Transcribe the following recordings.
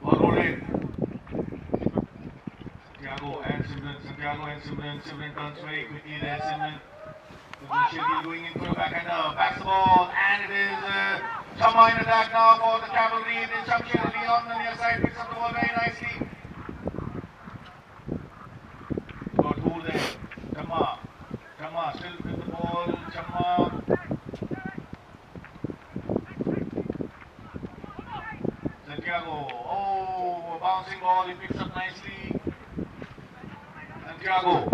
Ball rolled in. Santiago and Simran. Santiago and Simran. Simran turns very quickly there. Simran. Shirgil going in for a backhander. Backs the ball. And it is Chama in attack now for the cavalry. It is Shamsher Ali on the near side. Picks up the ball very nicely. Got Hoor there. Chama. Chama still with the ball. Chama. Santiago. Oh, a bouncing ball. He picks up nicely. Santiago.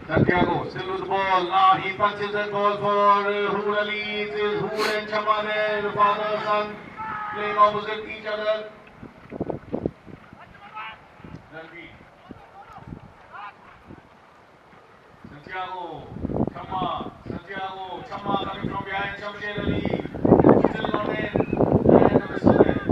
Santiago still with the ball. Now he punches that ball for Hoor Ali. It is Hoor and Chama there. The father son playing opposite each other. Santiago. Chama. Santiago. Chama coming from behind. Shamsher Ali. Still not in. And a whistle there.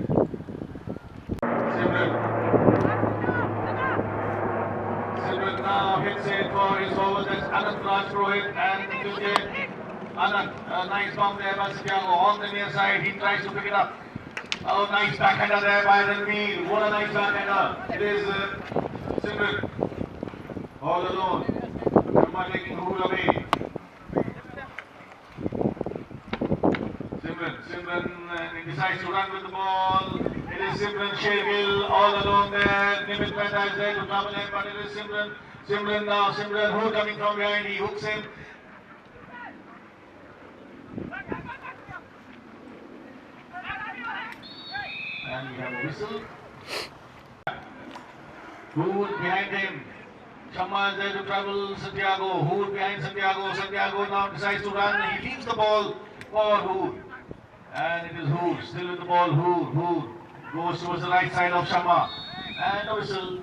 Simran now hits it for his over. That's Anand Rajpurohit and Vijay. Anand, nice bump there by Santiago on the near side. He tries to pick it up. Oh, nice backhander there by Ranveer. What a nice backhander. It is Simran all alone. Chama taking Hoor away. Simran he decides to run with the ball. It is Simran Shergill all alone there. Nimit Mehta is there to trouble him, but it is Simran. Simran now. Simran Hoor coming from behind. He hooks him. And we have a whistle. Hoor behind him. Chama is there to trouble Santiago. Hoor behind Santiago. Santiago now decides to run. He leaves the ball for Hoor. And it is Hoor. Still with the ball. Hoor goes towards the right side of Chama. And a whistle.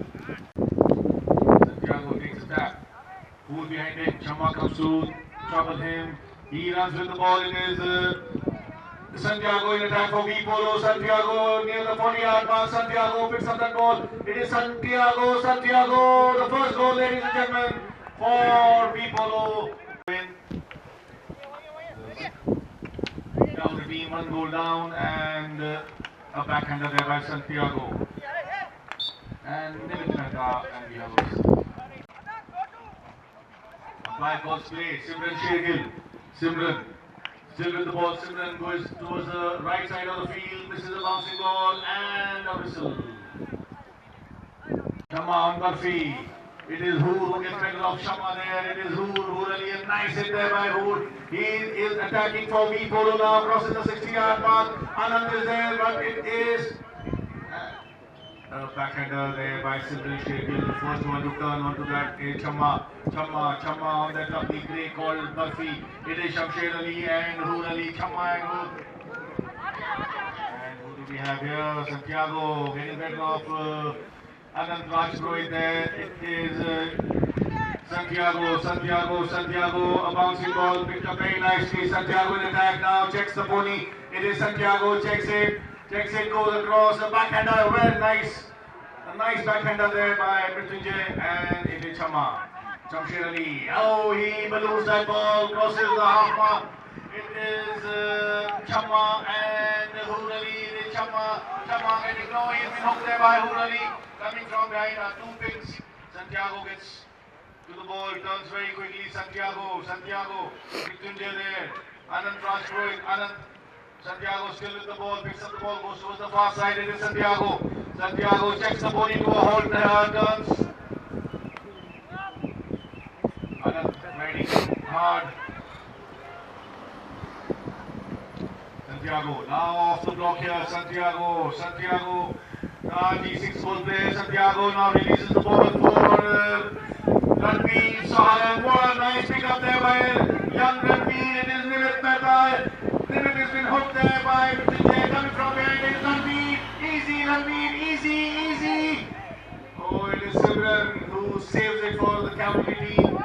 Santiago takes a tap. Hoor behind him. Chama comes to trouble him. He runs with the ball. It is Santiago in attack for V Polo. Santiago near the 40-yard mark. Santiago picks up that ball. It is Santiago. Santiago. The first goal, ladies and gentlemen, for V Polo. Now the team one goal down and a backhander there by Santiago. And Nimit Mehta and we have a whistle. Flag balls play. Simran Shergill. Simran. Still with the ball, Simran goes towards the right side of the field, misses a bouncing ball and a whistle. Chama on Barfi. It is Hoor who gets better off Chama there. It is Hoor Ali, a nice hit there by Hoor. He is attacking for V Polo now, crosses the 60-yard mark. Anand is there, but it is a backhander there by Simran Shergill. The first one to turn onto that is Chama on that lovely grey called Barfi. It is Shamsher Ali and Hoor Ali. Chama and Hoor. And who do we have here? Santiago getting better off Anand Rajpurohit there. It is Santiago, a bouncing ball picked up very nicely. Santiago in attack now, checks the pony. It is Santiago, checks it, goes across, a backhander, very nice. A nice backhander there by Mrityunjay, and it is Chama. Shamsher Ali. Oh, he balloons that ball, crosses the half mark. It is Chama and Hoor Ali. It is Chama getting low. He's been hooked there by Hoor Ali. Coming from behind are two picks. Santiago gets to the ball, turns very quickly. Santiago. Mrityunjay there. Anand Rajpurohit. Santiago still with the ball, picks up the ball, goes towards the far side. It is Santiago checks the ball into a hold there, turns. Anand riding hard. Santiago now off the block here. Santiago. G6 goal player. Santiago now releases the ball for Ranveer Saharan. What a nice pick up there by young Ranveer. It is Nimit Mehta. Nimit has been hooked there by Mrityunjay. Coming from behind it is Ranveer. Easy. Oh, it is Simran who saves it for the cavalry team. A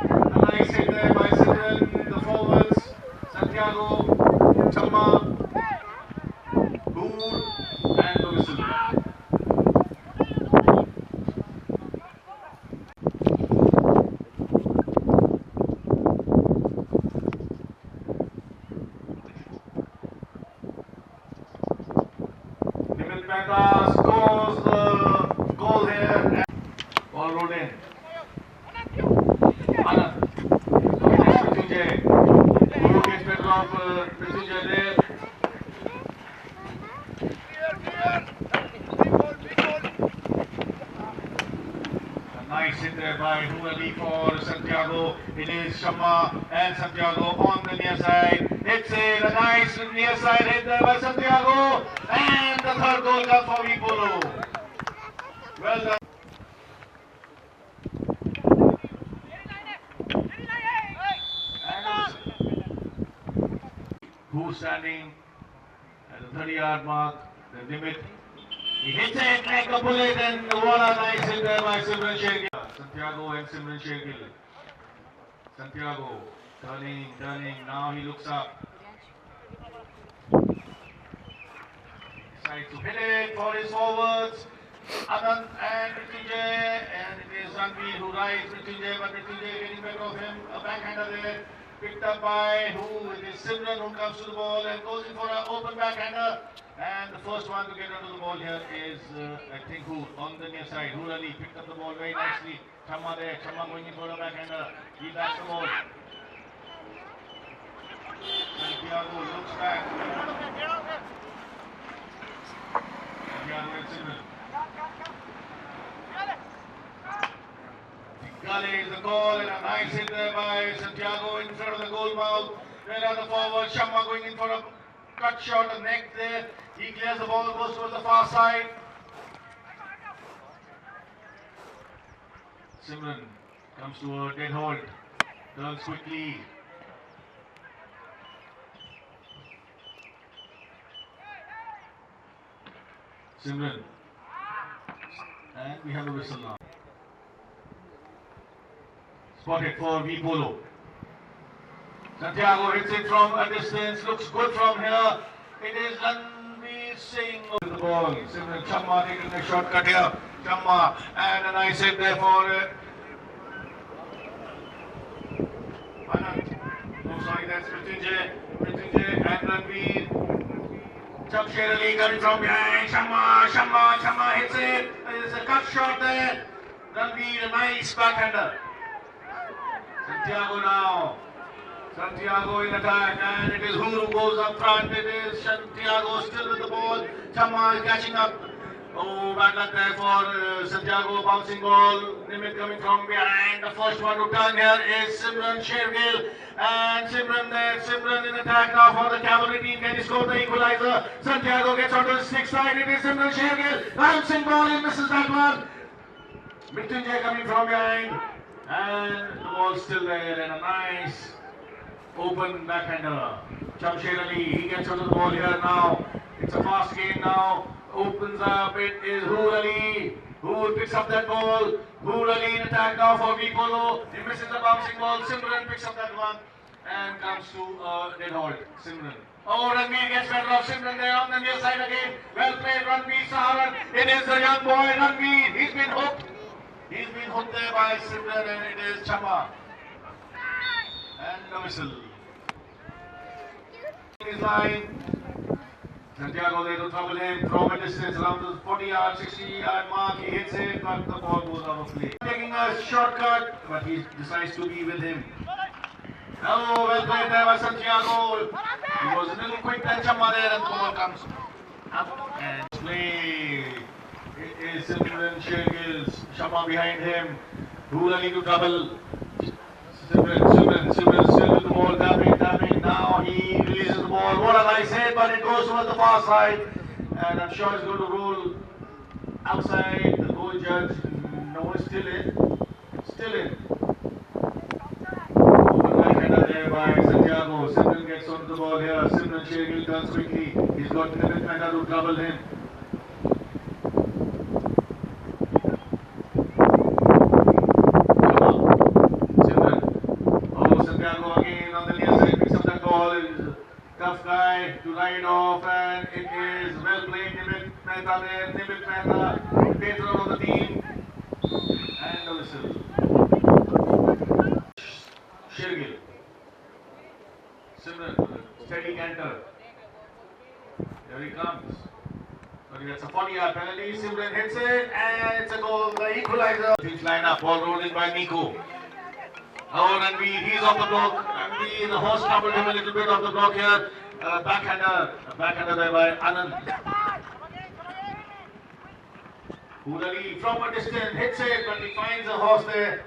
nice hit there by Simran. The forwards. Santiago, Chama, Hoor, and the whistle. Nimit Mehta scores the nice hit there by Hurali for Santiago. It is Shamma and Santiago on the near side. Hits it, a nice near side hit there by Santiago. And the third goal comes for Vipolo. Well done. Who's standing at the 30-yard mark, the limit. He hits it like a bullet, and what a nice hit there by Simran Shergill. Santiago and Simran Shergill. Santiago turning, now he looks up. Decides to hit it for his forwards. Anand and Mrityunjay, and it is Ranveer who rides Mrityunjay, but Mrityunjay getting back of him. A backhander there. Picked up by who? It is Simran who comes to the ball and goes in for an open backhander. And the first one to get onto the ball here is, I think, who? On the near side. Hurali picked up the ball very nicely. Chamma there. Chamma going in for a backhander. He backs the ball. Santiago looks back. Santiago and Simran. Gully is the goal, and a nice hit there by Santiago in front of the goal mouth. Where are the forwards? Shamma going in for a cut shot, a neck there. He clears the ball, goes towards the far side. Simran comes to a dead hold, turns quickly. Simran, and we have a whistle now. Spotted for Vipolo. Santiago hits it from a distance, looks good from here. It is Ranveer Singh with the ball. Simran Chamma taking the shortcut here. Chamma, and a nice hit there for Anand. Oh, sorry, that's Mrityunjay. Mrityunjay and Ranveer. Jamshed Ali coming from behind. Chamma hits it. There's a cut shot there. Ranveer, a nice backhander. Santiago now. Santiago in attack, and it is who goes up front. It is Santiago still with the ball. Chamma is catching up. Oh, bad luck there for Santiago. Bouncing ball. Nimit coming from behind. The first one to turn here is Simran Shergill. And Simran there. Simran in attack now for the cavalry team. Can he score the equalizer? Santiago gets onto the stick side. It is Simran Shergill. Bouncing ball. He misses that one. Mrityunjay coming from behind. And the ball still there, and a nice open backhander. Jamshed Ali, he gets onto the ball here now. It's a fast game now. Opens up, it is Hurali. Who picks up that ball? Hurali in attack now for Vipolo. He misses the bouncing ball. Simran picks up that one and comes to a dead halt. Simran. Oh, Ranveer gets better of Simran there on the near side again. Well played, Ranveer Saharan. It is the young boy, Ranveer. He's been hooked. He's been hooked there by Simran, and it is Chamma. And the whistle. His line. Santiago there to trouble him from a distance around the 40-yard, 60-yard mark. He hits it, but the ball goes out of play. Taking a shortcut, but he decides to be with him. Oh, well played there by Santiago. He was a little quick than Chamma there, and the ball comes up and play. It is Simran Shergill. Chamma behind him. Hurali to double. Simran still with the ball, tapping. Now he releases the ball. What a nice hit, but it goes towards the far side. And I'm sure it's going to roll outside. The goal judge. No, it's still in. Still in. Open backhander there by Santiago. Simran gets onto the ball here. Simran Shergill turns quickly. He's got Nimit Mehta to trouble him. Tough guy to ride off, and it is well played. Nimit Mehta there. Nimit Mehta, patron of the team, and the whistle. Shergill. Simran, steady canter. Here he comes. But that's a 40-yard penalty. Simran hits it, and it's a goal. The equalizer. Huge lineup, ball rolled in by Nico. Oh, Ranveer, he's off the block. Ranveer, the horse troubled him a little bit off the block here. Backhander there by Anand. Hurali from a distance hits it, but he finds a horse there.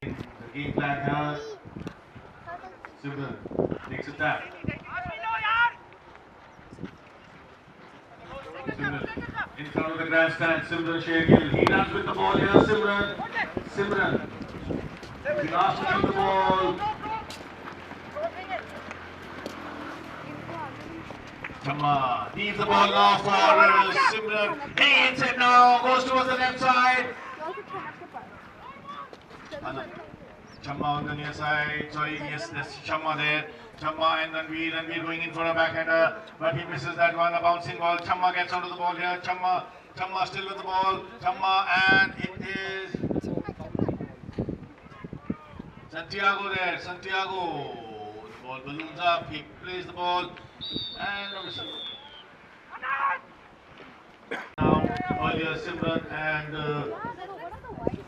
The game plan here. Simran takes a tap. Simran in front of the grandstand. Simran Shergill. He runs with the ball here. Simran. He asked to shoot the ball. Chamma leaves the ball now for Simran. He hits it now. Goes towards the left side. Chamma on the near side. Sorry, yes, there's Chamma there. Chamma and Ranveer going in for a backhander, but he misses that one. A bouncing ball. Chamma gets onto the ball here. Chamma still with the ball. Chamma, and it is Santiago there. Santiago. The ball balloons up. He plays the ball, and a whistle. Now earlier Simran and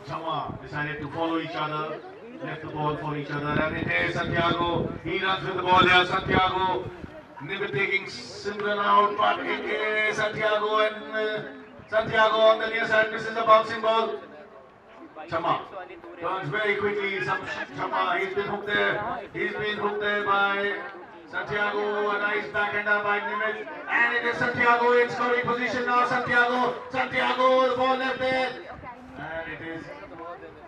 Chamma decided to follow each other. Left the ball for each other, and it is Santiago. He runs with the ball here. Santiago, never taking Simran out, but it is Santiago, and Santiago on the near side misses a bouncing ball. Chamma turns very quickly. Chamma, he's been hooked there by Santiago. A nice backhander by Nimit, and it is Santiago in scoring position now. Santiago, the ball left there, and it is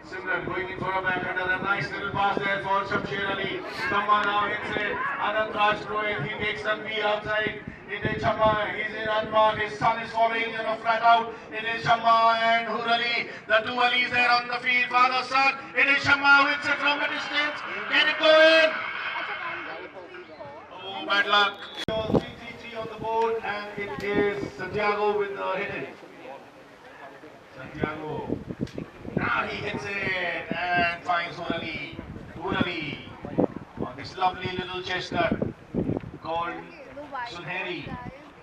Simran going in for a backhander. A nice little pass there for Shamsher Ali. Chamma now hits it. Anand Raj Rohit, he takes Ranveer outside. It is Chamma, he's in unmarked. His son is following flat out. It is Chamma and Hurali. The two Alis there on the field, father son. It is Chamma who hits it from a distance. Can it go in? Oh, bad luck. 3-3-3 on the board, and it is Santiago with the hit. Santiago. Now he hits it and finds Hurali on this lovely little chestnut called Sunheri.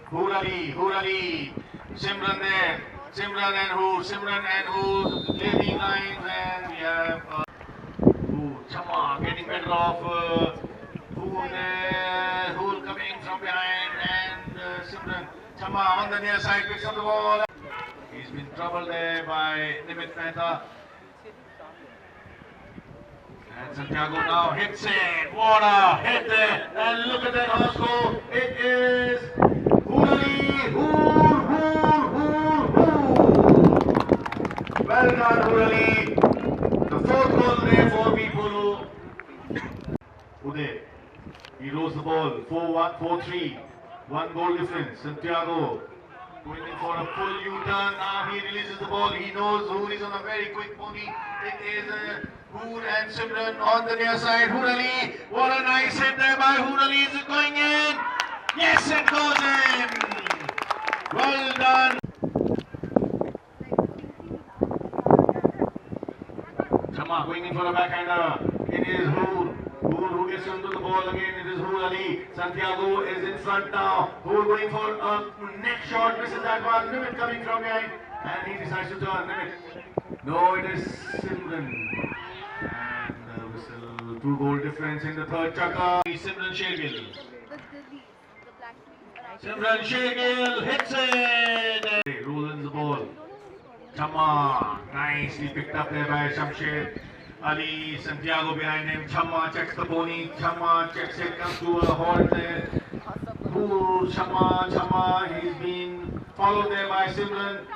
Hurali. Simran there. Simran and who? Leading lines, and we have Chamma getting better off. Hool coming from behind, and Simran. Chamma on the near side picks up the ball. He's been troubled there by Nimit Mehta. And Santiago now hits it. What a hit there. And look at that horse go. It is Hurali. Well done, Hurali. The fourth goal there for Vipulu. Uday. He rolls the ball. 4-1, 4-3. One goal difference. Santiago going in for a full U-turn. Now he releases the ball. He knows Hoor is on a very quick pony. It is Hoor and Simran on the near side. Hurali. What a nice hit there by Hurali. Is it going in? Yes, it goes in. Well done. Chamma going in for a backhander. It is Hoor who gets into the ball again. It is Hurali. Santiago is in front now. Hoor going for a neck shot. Misses that one. Nimit coming from behind, and he decides to turn. Nimit. No, it is Simran. And whistle. 2 goal difference in the third chakra. Simran Shergill. Simran Shergill hits it. Rolls the ball. Chamma nicely picked up there by Shamsher Ali. Santiago behind him. Chamma checks the pony. Chamma checks it. Comes to a halt there. Chamma. He's been followed there by Simran.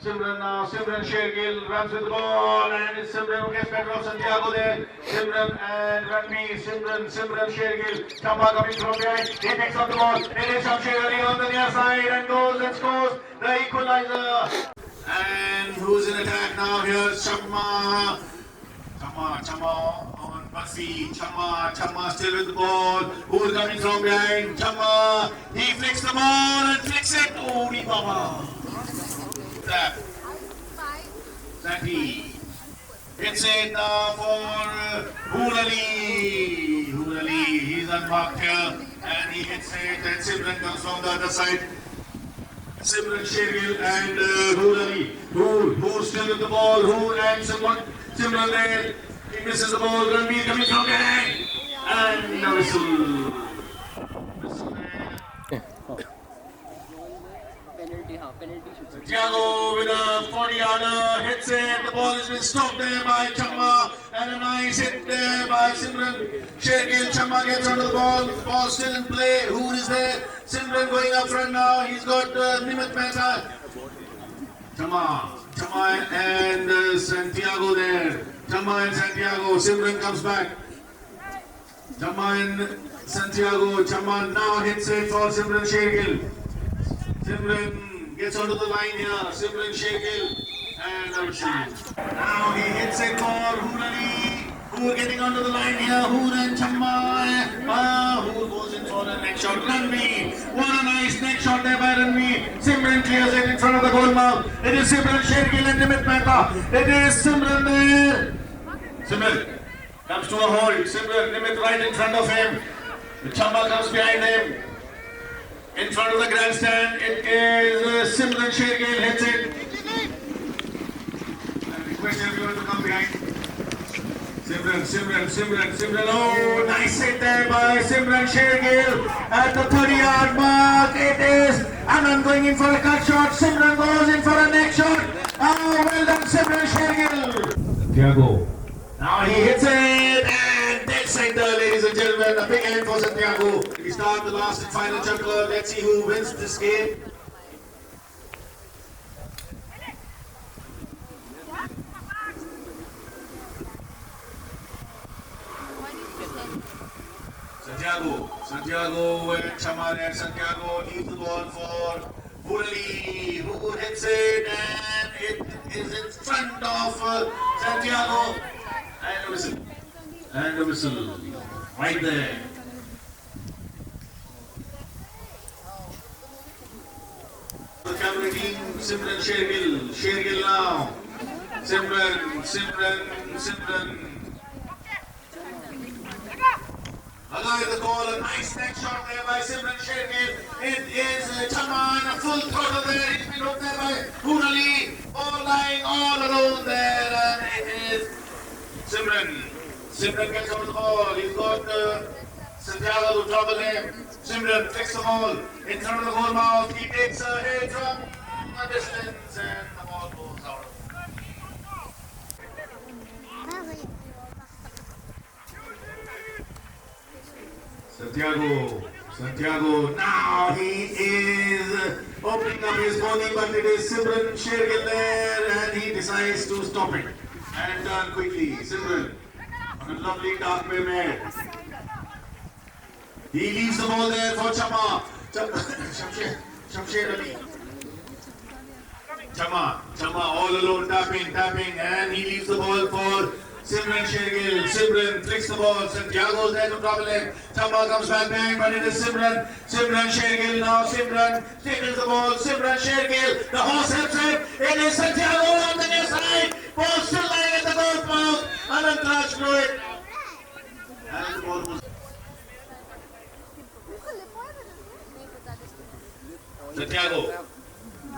Simran Shergill runs with the ball, and it's Simran who gets better of Santiago there. Simran and Ranveer. Simran Shergill. Chamma coming from behind. He picks up the ball. It is Shamsher Ali on the near side and goes and scores the equalizer. And who's in attack now? Here's Chamma on Buffy. Chamma still with the ball. Who's coming from behind? Chamma. He flicks the ball and flicks it. Oh, Baba. Tap. Santi. Hits it now for Hurali. He's unmarked here. And he hits it. And Simran comes from the other side. Simran Shergill and Hurali. Hoor still with the ball. Hoor and Simran there. He misses the ball. Ranveer coming from behind. And a whistle. Santiago with a 40-yarder hits it. The ball has been stopped there by Chamma, and a nice hit there by Simran Shergill. Chamma gets onto the ball. The ball still in play. Who is there? Simran going up front now. He's got Nimit Mehta. Chamma and Santiago there. Chamma and Santiago. Simran comes back. Chamma and Santiago. Chamma now hits it for Simran Shergill. Simran gets onto the line here. Simran Shergill and now he hits it for Hoorali. Hoor getting onto the line here. Hoor and Chamma. Hoor goes in for a neck shot. Ranvi. What a nice neck shot there by Ranvi. Simran clears it in front of the goal mouth. It is Simran Shergill and Nimit Mehta. It is Simran there. Simran comes to a hold. Simran, Nimit right in front of him. Chamma comes behind him. In front of the grandstand, it is Simran Shergill hits it. I request everyone to come behind. Simran. Oh, nice hit there by Simran Shergill at the 30-yard mark. It is Anand going in for a cut shot. Simran goes in for a neck shot. Oh, well done, Simran Shergill. Santiago. Now he hits it and dead center, ladies and gentlemen. A big hand for Santiago. We start the last and final chuckler. Let's see who wins this game. Santiago and Chamma and Santiago leave the ball for Hoorali, who hits it and it is in front of Santiago. And a whistle right there. The camera team, Simran Shergill now. Simran. Again the goal, a nice neck shot there by Simran Shergill. It is Chamma and a full throttle there. It's been hooked there by Hoorali. All lying all alone there, and it is Simran gets on the ball. He's got Santiago to trouble him. Simran flicks the ball in front of the goal mouth. He takes a hit from a distance and the ball goes out. Santiago, now he is opening up his body, but it is Simran Shergill there and he decides to stop it and turn quickly. Simran on a lovely dark way man. He leaves the ball there for Chamma. Shamsher Ali. Chamma all alone tapping and he leaves the ball for Simran Shergill. Simran flicks the ball. Santiago's there to trouble him. Chamma comes back behind, but it is Simran Shergill now. Simran tackles the ball. Simran Shergill. The horse helps him. It is Santiago on the near side. Ball still lying at the goal mouth. Anand Raj through it. And the ball was Santiago.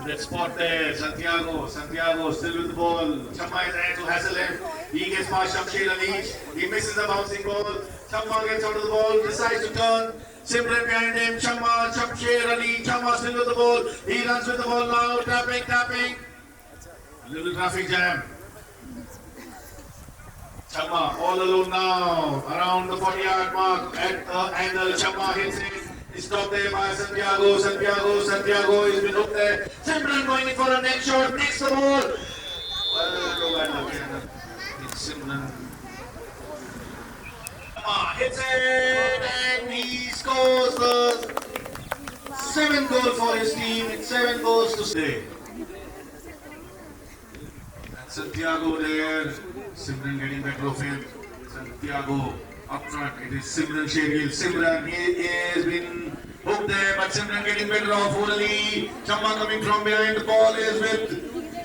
That spot there, Santiago still with the ball. Chamma is there to hassle him. He gets past Shamsher Ali. He misses the bouncing ball. Chamma gets out of the ball, decides to turn. Simran behind him. Shamsher Ali. Chamma still with the ball. He runs with the ball now. Tapping. Little traffic jam. Chamma all alone now. Around the 40-yard mark at the angle. Chamma hits it. He's stopped there by Santiago. He's been hooked there. Simran going in for a neck shot. Makes the ball. Well, go back again. It's Simran. Hits it and he scores the 7th goal for his team. It's 7 goals to stay. And Santiago there. Simran getting better of him. Santiago. Up front, it is Simran Shergill. Simran, he has been hooked there, but Simran getting better off. Hoorali. Chamma coming from behind. The ball is with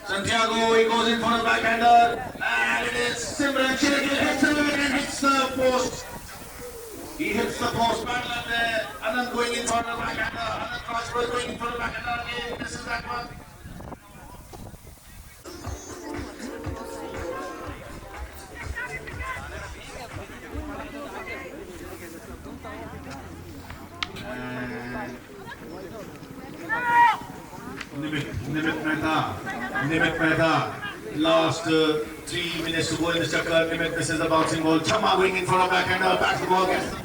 Santiago. He goes in for a backhander. And it is Simran Shergill hits it and hits the post. He hits the post. Battle up there. Anand going in for a backhander. Anand Crossbow going in for a backhander again. Misses that one. Nimit Mehta. Last 3 minutes to go in the chakkar. Nimit misses the bouncing ball. Chamma going in for a backhander. Backs the ball. Gets the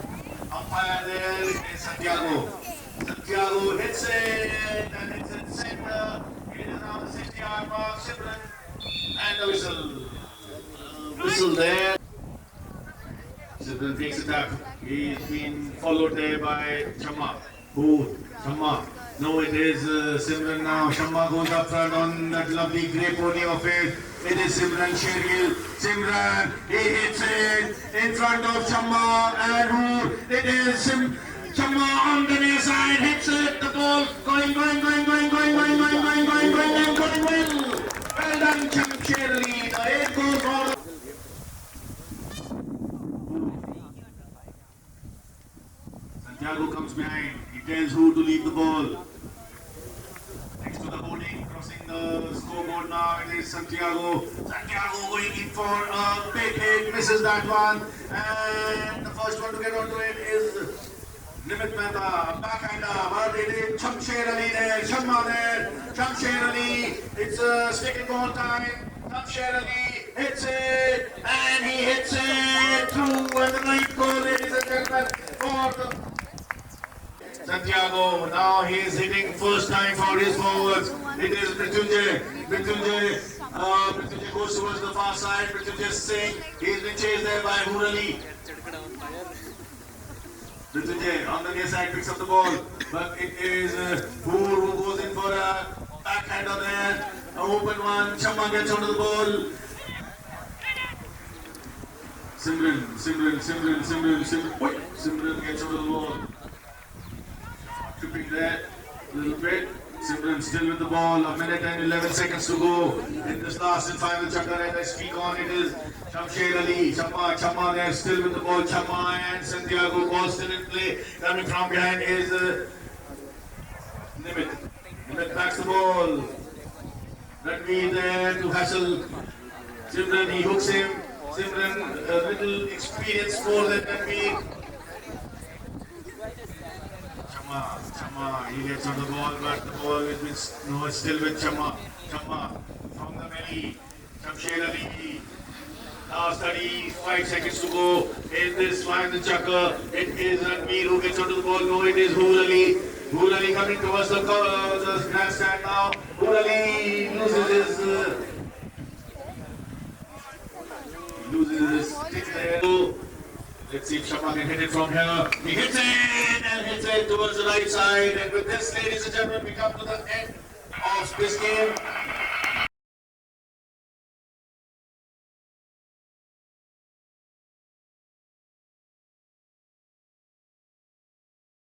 umpire there. It is Santiago. Santiago hits it and hits it center. It is around the 60-yard mark. Simran and the whistle. Whistle there. Simran takes a tap. He's been followed there by Chamma. Chamma. No, it is Simran now. Shamma goes up front on that lovely grey pony of it. It is Simran Shergill. Simran, he hits it in front of Shamma and who? It is Shamma on the near side, hits it. The ball going. Well done, Shergill. The 8 goes all. Santiago comes behind. He tells who to lead the ball. Next to the holding, crossing the scoreboard now, it is Santiago. Santiago going in for a big hit, misses that one. And the first one to get onto it is Nimit Mehta, backhander. But it is Shamsher Ali there, Shamma there, Shamsher Ali. It's a stick and ball time. Shamsher Ali hits it, and he hits it through. And the 9th goal, ladies and gentlemen, for the Santiago, now he is hitting first time for his forwards. It is Mrityunjay. Mrityunjay goes towards the far side. Mrityunjay Singh. He's been chased there by Murali. Mrityunjay on the near side picks up the ball. But it is who goes in for a backhander there. An open one. Chamma gets onto the ball. Simran gets onto the ball. Tripping there a little bit. Simran still with the ball. A minute and 11 seconds to go in this last and final chakkar. As I speak on, it is Shamsher Ali. Chamma there still with the ball. Chamma and Santiago, ball still in play. Coming from behind is Nimit. Nimit backs the ball. Ranveer there to hassle Simran. He hooks him. Simran, a little experience more than Ranveer. Chamma, he gets on the ball, but the ball is still with Chamma. Chamma from the belly. Shamsher Ali. Last 35 seconds to go in this final chakkar. It is Ranveer who gets onto the ball. No, it is Hoor Ali. Hoor Ali coming towards the grandstand now. Hoor Ali loses his stick there. Let's see if Shamma can hit it from here. He hits it and hits it towards the right side. And with this, ladies and gentlemen, we come to the end of this game.